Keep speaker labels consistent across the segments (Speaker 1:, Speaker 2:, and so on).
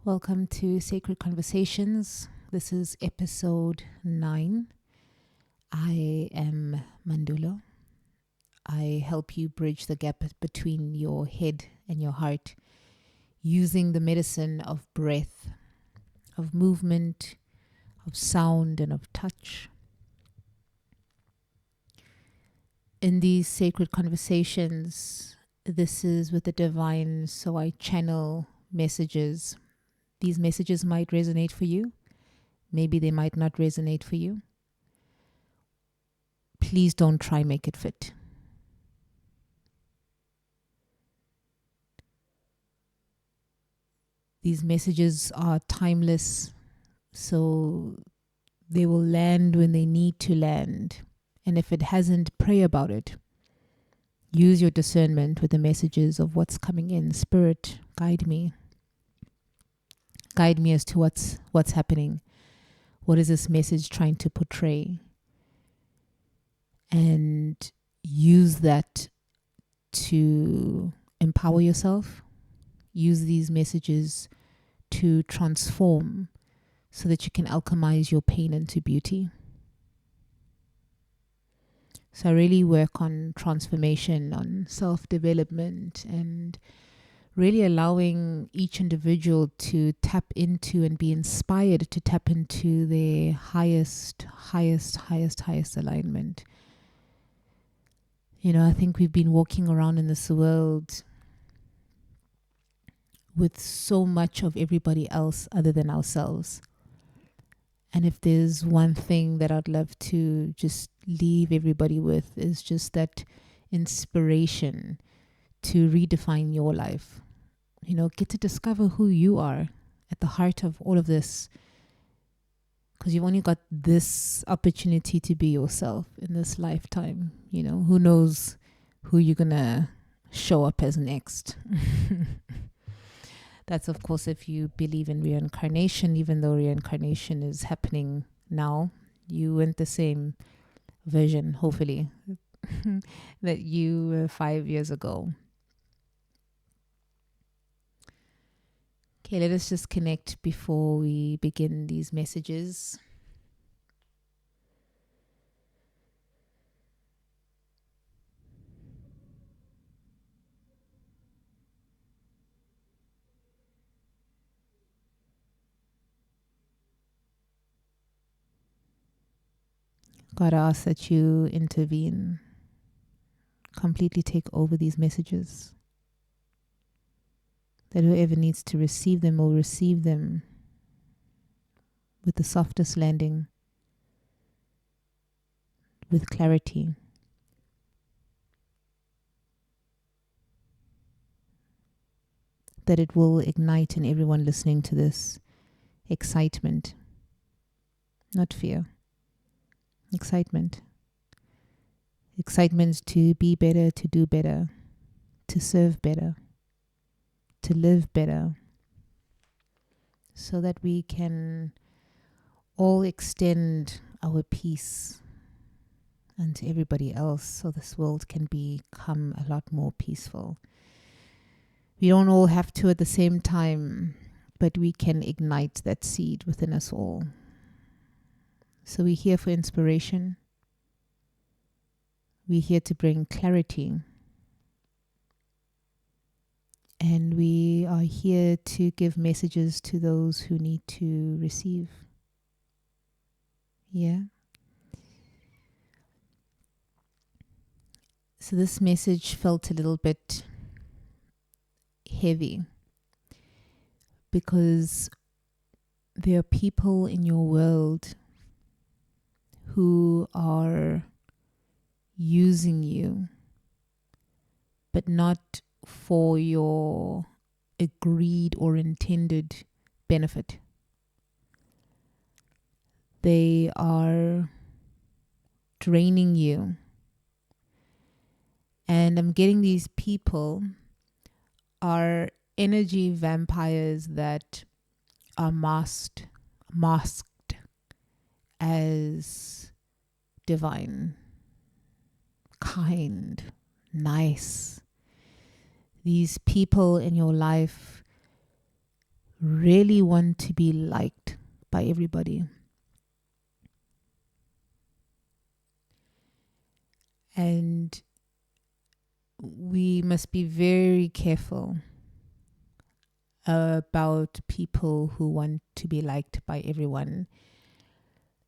Speaker 1: Welcome to Sacred Conversations. This is episode 9. I am Mandulo. I help you bridge the gap between your head and your heart using the medicine of breath, of movement, of sound, and of touch. In these sacred conversations, this is with the divine, so I channel messages. These messages might resonate for you. Maybe they might not resonate for you. Please don't try make it fit. These messages are timeless, so they will land when they need to land. And if it hasn't, pray about it. Use your discernment with the messages of what's coming in. Spirit, guide me. Guide me as to what's happening. What is this message trying to portray? And use that to empower yourself. Use these messages to transform so that you can alchemize your pain into beauty. So I really work on transformation, on self-development, and really allowing each individual to tap into and be inspired to tap into their highest alignment. You know, I think we've been walking around in this world with so much of everybody else other than ourselves. And if there's one thing that I'd love to just leave everybody with, is just that inspiration to redefine your life. You know, get to discover who you are at the heart of all of this, because you've only got this opportunity to be yourself in this lifetime. You know, who knows who you're gonna show up as next. That's, of course, if you believe in reincarnation. Even though reincarnation is happening now, you went the same version, hopefully, that you were 5 years ago. Okay, let us just connect before we begin these messages. God, I ask that you intervene, completely take over these messages, that whoever needs to receive them will receive them with the softest landing, with clarity. That it will ignite in everyone listening to this excitement, not fear. Excitement. Excitement to be better, to do better, to serve better, to live better, so that we can all extend our peace unto everybody else, so this world can become a lot more peaceful. We don't all have to at the same time, but we can ignite that seed within us all. So we're here for inspiration. We're here to bring clarity. And we are here to give messages to those who need to receive. Yeah. So this message felt a little bit heavy because there are people in your world who are using you, but not for your agreed or intended benefit. They are draining you. And I'm getting these people are energy vampires that are masked as divine, kind, nice. These people in your life really want to be liked by everybody. And we must be very careful about people who want to be liked by everyone,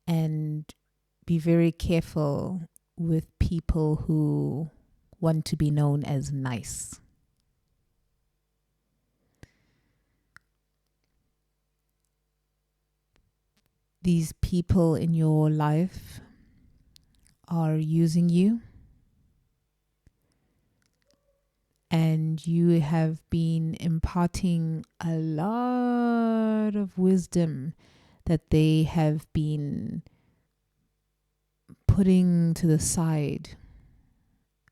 Speaker 1: and be very careful with people who want to be known as nice. These people in your life are using you, and you have been imparting a lot of wisdom that they have been putting to the side,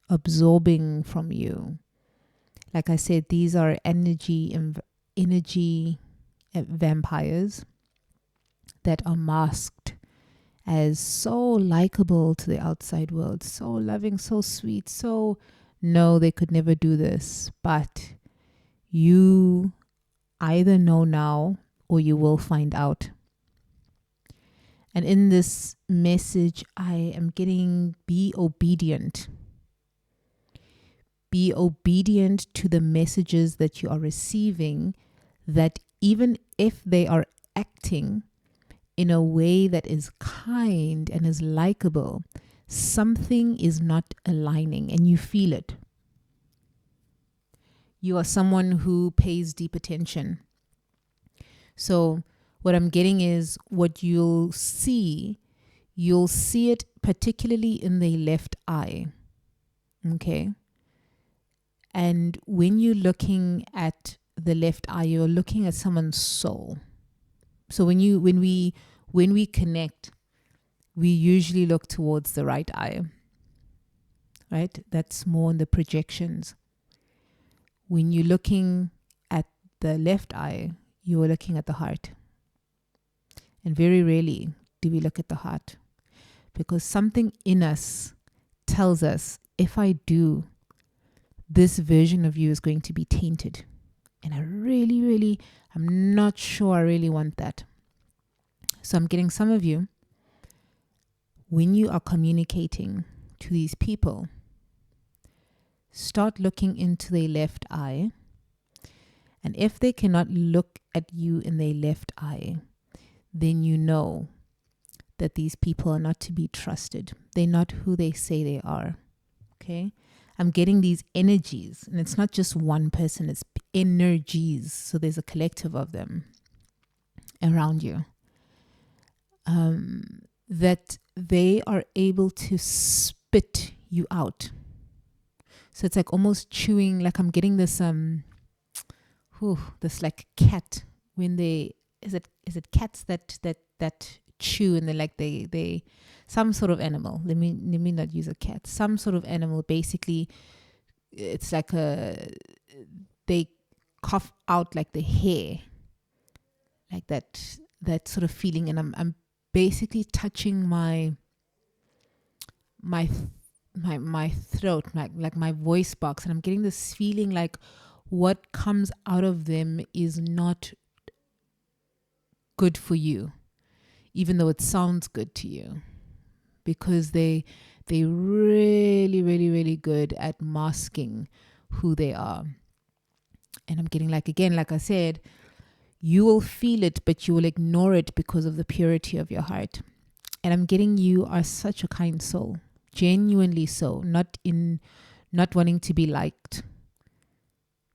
Speaker 1: absorbing from you. Like I said, these are energy vampires that are masked as so likable to the outside world, so loving, so sweet, so no, they could never do this. But you either know now or you will find out. And in this message, I am getting, be obedient. Be obedient to the messages that you are receiving, that even if they are acting in a way that is kind and is likable, something is not aligning and you feel it. You are someone who pays deep attention. So what I'm getting is, what you'll see it particularly in the left eye. Okay. And when you're looking at the left eye, you're looking at someone's soul. So when we connect, we usually look towards the right eye, right? That's more in the projections. When you're looking at the left eye, you are looking at the heart. And very rarely do we look at the heart, because something in us tells us, if I do, this version of you is going to be tainted. And I really, I'm not sure I really want that. So I'm getting some of you, when you are communicating to these people, start looking into their left eye. And if they cannot look at you in their left eye, then you know that these people are not to be trusted. They're not who they say they are. Okay? I'm getting these energies, and it's not just one person, it's energies. So there's a collective of them around you. That they are able to spit you out. So it's like almost chewing, like I'm getting this this like cat, when they, is it cats that chew, and they some sort of animal. Let me not use a cat. Some sort of animal, basically. It's like they cough out like the hair, like that sort of feeling. And I'm basically touching my throat, like my voice box, and I'm getting this feeling like what comes out of them is not good for you, even though it sounds good to you, because they really good at masking who they are. And I'm getting, like, again, like I said, you will feel it, but you will ignore it because of the purity of your heart. And I'm getting, you are such a kind soul, genuinely so, not wanting to be liked,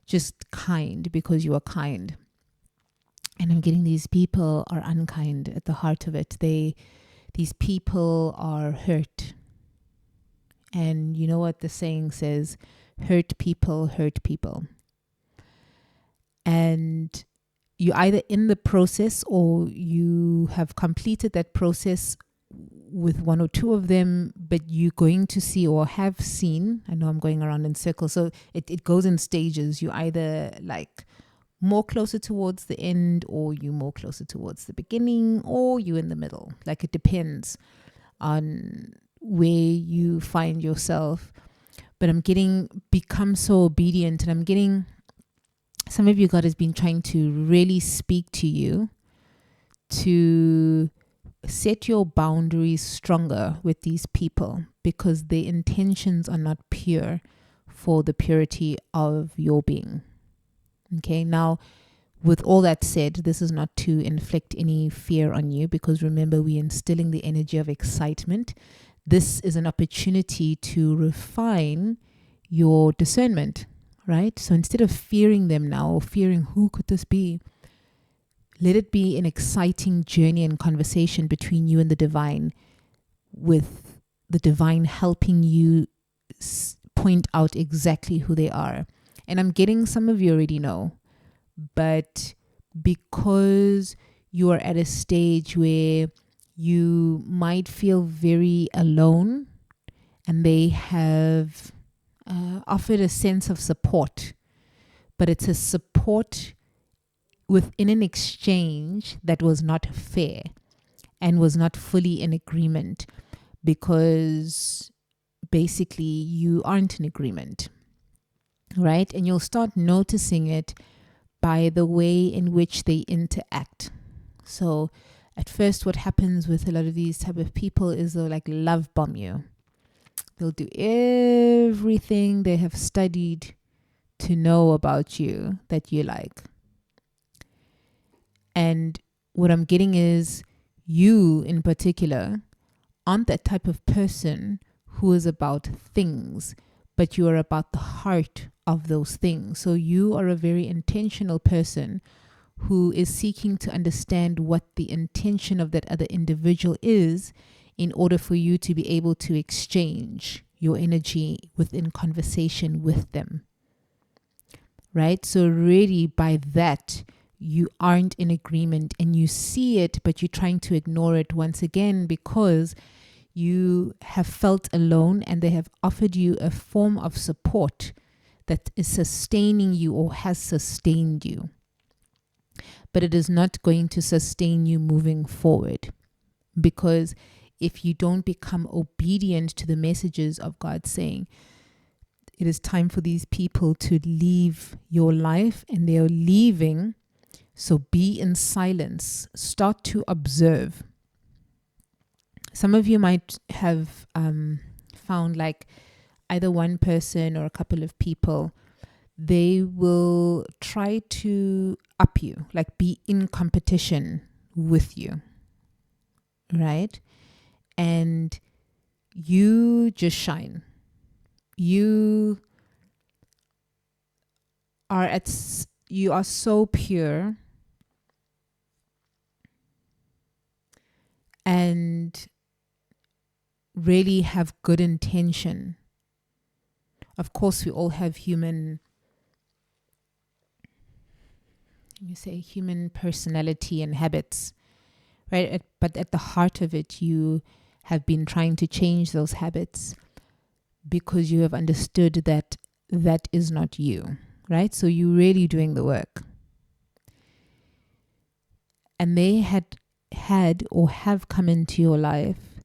Speaker 1: just kind because you are kind. And I'm getting, these people are unkind at the heart of it. These people are hurt. And you know what the saying says, hurt people hurt people. And you're either in the process or you have completed that process with one or two of them, but you're going to see or have seen, I know I'm going around in circles, so it goes in stages. You either like more closer towards the end, or you more closer towards the beginning, or you in the middle. Like, it depends on where you find yourself. But I'm getting, become so obedient, and I'm getting Some of you, God has been trying to really speak to you to set your boundaries stronger with these people, because their intentions are not pure for the purity of your being. Okay, now with all that said, this is not to inflict any fear on you, because remember, we're instilling the energy of excitement. This is an opportunity to refine your discernment, right? So instead of fearing them now, or fearing who could this be, let it be an exciting journey and conversation between you and the divine, with the divine helping you point out exactly who they are. And I'm getting, some of you already know, but because you are at a stage where you might feel very alone, and they have offered a sense of support, but it's a support within an exchange that was not fair and was not fully in agreement, because basically you aren't in agreement, right? And you'll start noticing it by the way in which they interact. So at first, what happens with a lot of these type of people is they'll like love bomb you. They'll do everything they have studied to know about you that you like. And what I'm getting is, you in particular aren't that type of person who is about things, but you are about the heart of those things. So you are a very intentional person who is seeking to understand what the intention of that other individual is, in order for you to be able to exchange your energy within conversation with them, right? So really, by that, you aren't in agreement, and you see it, but you're trying to ignore it once again, because you have felt alone, and they have offered you a form of support that is sustaining you, or has sustained you. But it is not going to sustain you moving forward, because if you don't become obedient to the messages of God saying, it is time for these people to leave your life, and they are leaving, so be in silence. Start to observe. Some of you might have found like either one person or a couple of people, they will try to up you, like be in competition with you, right? And you just shine. You are so pure, and really have good intention. Of course, we all have human personality and habits, right? But at the heart of it, you have been trying to change those habits, because you have understood that that is not you, right? So you're really doing the work. And they had or have come into your life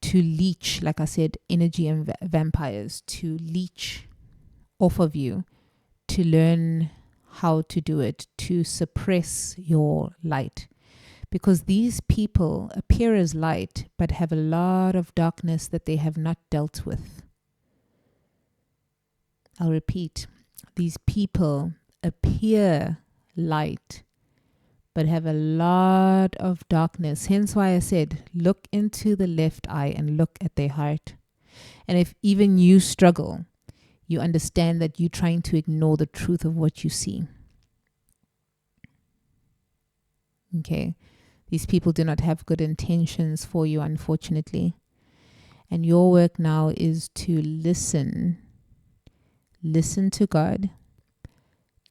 Speaker 1: to leech, like I said, energy and vampires, to leech off of you, to learn how to do it, to suppress your light. Because these people appear as light, but have a lot of darkness that they have not dealt with. I'll repeat, these people appear light, but have a lot of darkness. Hence why I said, look into the left eye and look at their heart. And if even you struggle, you understand that you're trying to ignore the truth of what you see. Okay? These people do not have good intentions for you, unfortunately. And your work now is to listen. Listen to God.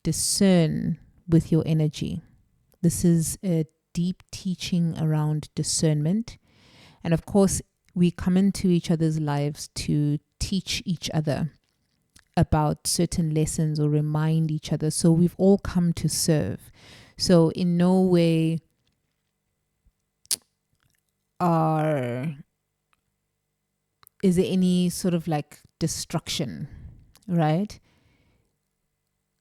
Speaker 1: Discern with your energy. This is a deep teaching around discernment. And of course, we come into each other's lives to teach each other about certain lessons or remind each other. So we've all come to serve. So in no way is there any sort of like destruction, right?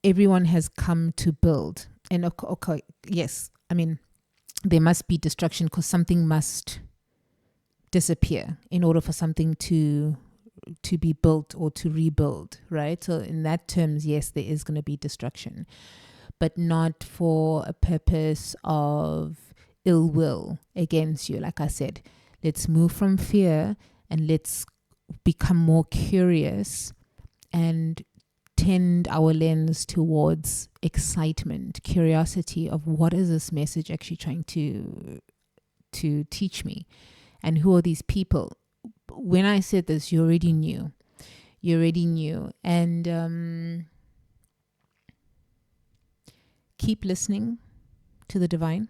Speaker 1: everyone has come to build. And okay, yes, I mean, there must be destruction because something must disappear in order for something to be built or to rebuild, right? So in that terms, yes, there is going to be destruction, but not for a purpose of ill will against you. Like I said, let's move from fear and let's become more curious and tend our lens towards excitement, curiosity of what is this message actually trying to teach me, and who are these people. When I said this, you already knew. And keep listening to the divine.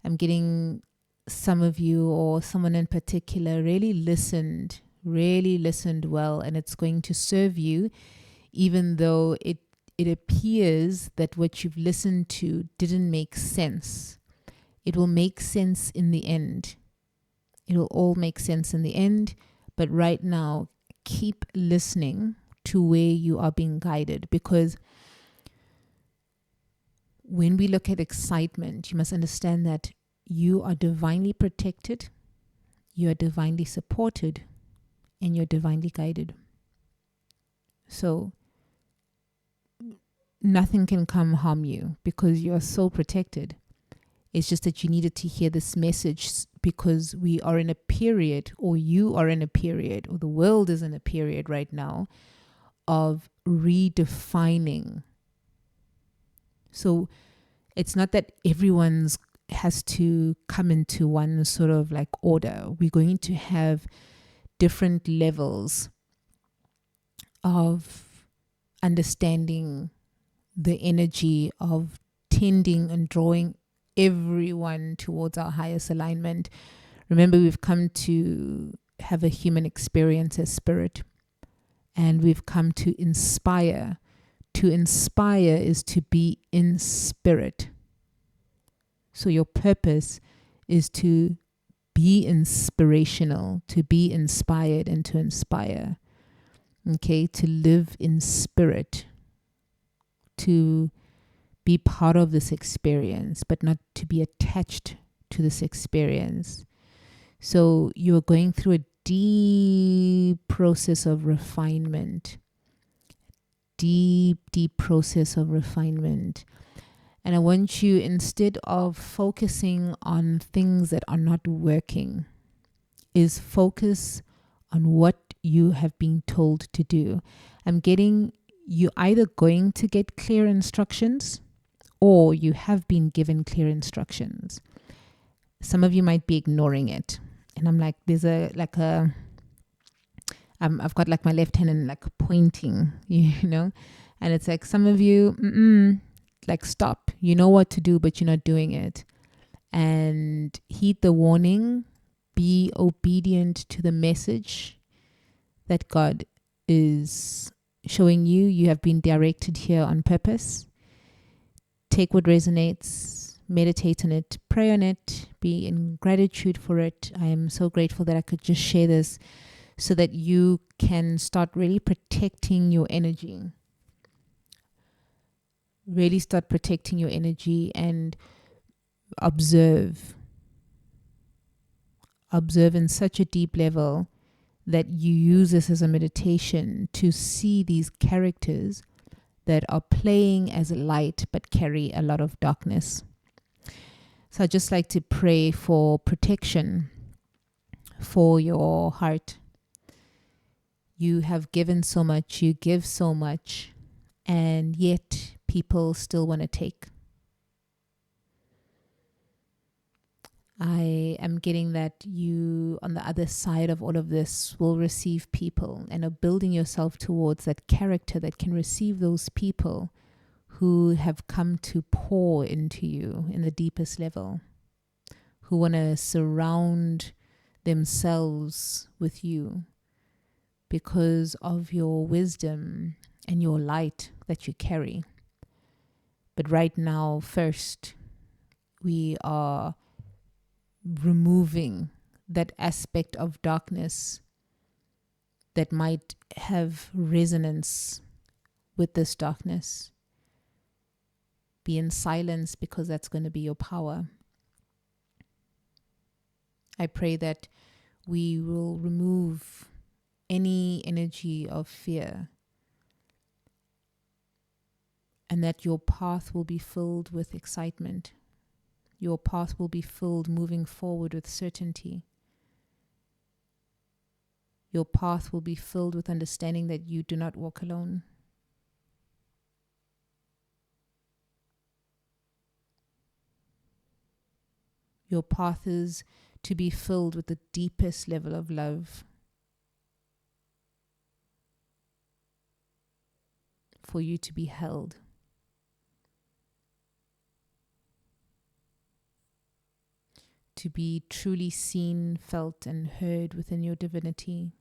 Speaker 1: I'm getting some of you, or someone in particular, really listened well, and it's going to serve you, even though it appears that what you've listened to didn't make sense. It will make sense in the end. It will all make sense in the end. But right now, keep listening to where you are being guided, because when we look at excitement, you must understand that you are divinely protected, you are divinely supported, and you're divinely guided. So nothing can come harm you because you are so protected. It's just that you needed to hear this message because we are in a period, or you are in a period, or the world is in a period right now of redefining. So it's not that everyone's has to come into one sort of like order. We're going to have different levels of understanding the energy of tending and drawing everyone towards our highest alignment. Remember, we've come to have a human experience as spirit, and we've come to inspire. To inspire is to be in spirit. So your purpose is to be inspirational, to be inspired, and to inspire. Okay, to live in spirit, to be part of this experience, but not to be attached to this experience. So you're going through a deep process of refinement, deep process of refinement. And I want you, instead of focusing on things that are not working, is focus on what you have been told to do. I'm getting you either going to get clear instructions, or you have been given clear instructions. Some of you might be ignoring it. And I'm like, there's I've got like my left hand and like pointing, you know, and it's like some of you, like stop. You know what to do, but you're not doing it. And heed the warning. Be obedient to the message that God is showing you. You have been directed here on purpose. Take what resonates, meditate on it, pray on it, be in gratitude for it. I am so grateful that I could just share this so that you can start really protecting your energy. Really start protecting your energy and observe. Observe in such a deep level that you use this as a meditation to see these characters that are playing as light but carry a lot of darkness. So I'd just like to pray for protection for your heart. You have given so much, you give so much, and yet people still want to take. I am getting that you, on the other side of all of this, will receive people and are building yourself towards that character that can receive those people who have come to pour into you in the deepest level, who want to surround themselves with you because of your wisdom and your light that you carry. But right now, first, we are removing that aspect of darkness that might have resonance with this darkness. Be in silence, because that's going to be your power. I pray that we will remove any energy of fear, and that your path will be filled with excitement. Your path will be filled moving forward with certainty. Your path will be filled with understanding that you do not walk alone. Your path is to be filled with the deepest level of love for you to be held. To be truly seen, felt, and heard within your divinity.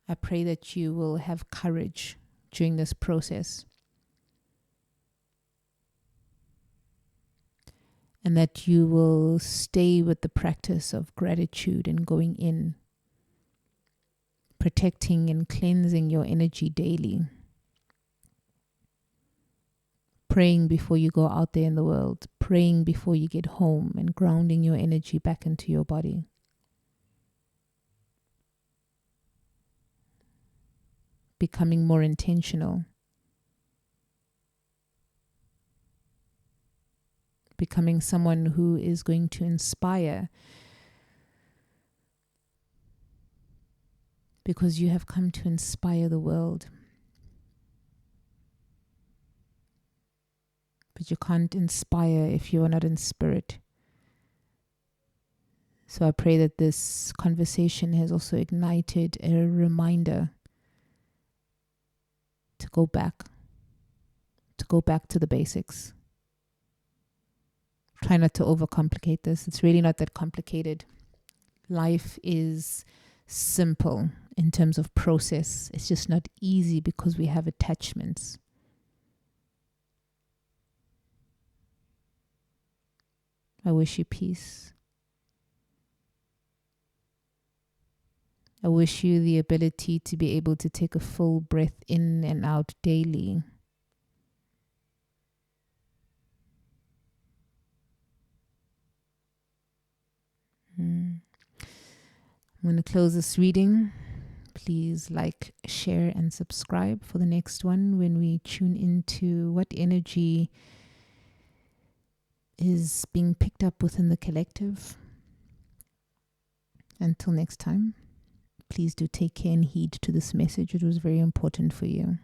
Speaker 1: I pray that you will have courage during this process, and that you will stay with the practice of gratitude and going in, protecting and cleansing your energy daily, praying before you go out there in the world, praying before you get home, and grounding your energy back into your body. Becoming more intentional. Becoming someone who is going to inspire, because you have come to inspire the world. But you can't inspire if you are not in spirit. So I pray that this conversation has also ignited a reminder to go back to the basics. Try not to overcomplicate this. It's really not that complicated. Life is simple in terms of process. It's just not easy because we have attachments. I wish you peace. I wish you the ability to be able to take a full breath in and out daily. I'm going to close this reading. Please like, share, and subscribe for the next one, when we tune into what energy is being picked up within the collective. Until next time, please do take care and heed to this message. It was very important for you.